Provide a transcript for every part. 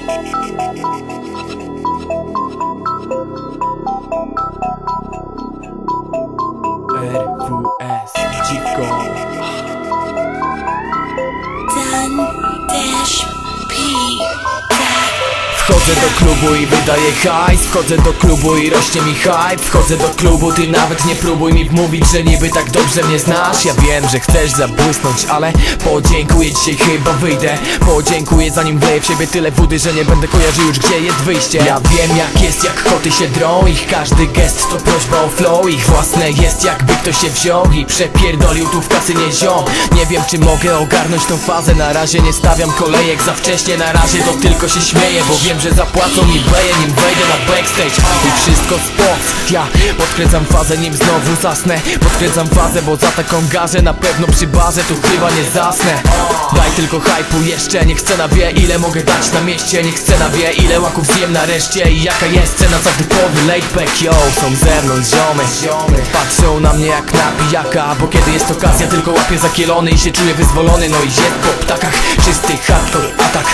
RWS, dziwko. Wchodzę do klubu i wydaję hajs. Wchodzę do klubu i rośnie mi hype. Wchodzę do klubu, ty nawet nie próbuj mi wmówić, że niby tak dobrze mnie znasz. Ja wiem, że chcesz zabłysnąć, ale podziękuję dzisiaj, chyba wyjdę. Podziękuję, zanim wleję w siebie tyle wody, że nie będę kojarzył już, gdzie jest wyjście. Ja wiem, jak jest, jak koty się drą. Ich każdy gest to prośba o flow. Ich własne jest, jakby ktoś się wziął i przepierdolił tu w kasynie ziom. Nie wiem, czy mogę ogarnąć tą fazę. Na razie nie stawiam kolejek za wcześnie. Na razie to tylko się śmieję, bo wiem, że zapłacą mi beje, nim wejdę na backstage i wszystko spot. Ja podkręcam fazę, nim znowu zasnę. Podkręcam fazę, bo za taką garzę na pewno przy barze tu chyba nie zasnę. Daj tylko hype'u jeszcze, niech scena wie, ile mogę dać na mieście. Niech scena wie, ile łaków zjem nareszcie. I jaka jest cena za typowy laidback, yo. Są ze mną ziomy, patrzą na mnie jak na pijaka, bo kiedy jest okazja, tylko łapię zakielony i się czuję wyzwolony. No i jest po ptakach, czysty hardcore atak.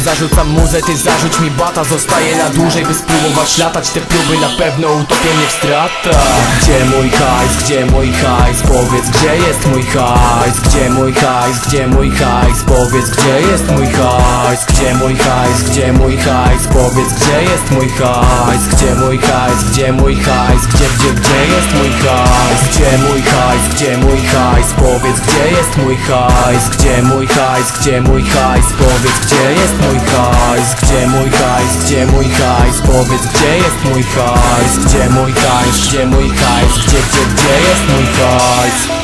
Zarzucam muzę, ty zarzuć mi bata. Zostaję na dłużej, by spróbować latać. Te próby na pewno utopią mnie w stratach. Gdzie mój hajs, gdzie mój hajs? Powiedz, gdzie jest mój hajs? Gdzie mój hajs, gdzie mój hajs? Powiedz, gdzie jest mój hajs? Gdzie mój hajs, gdzie mój hajs? Powiedz, gdzie jest mój hajs? Gdzie mój hajs, gdzie mój hajs? Gdzie jest mój hajs? Gdzie mój hajs, gdzie mój hajs? Powiedz, gdzie jest mój hajs? Gdzie mój hajs, gdzie mój hajs? Powiedz, gdzie jest mój hajs? Gdzie mój hajs, gdzie mój hajs? Powiedz, gdzie jest mój hajs? Gdzie mój hajs, gdzie mój hajs? Gdzie jest mój hajs?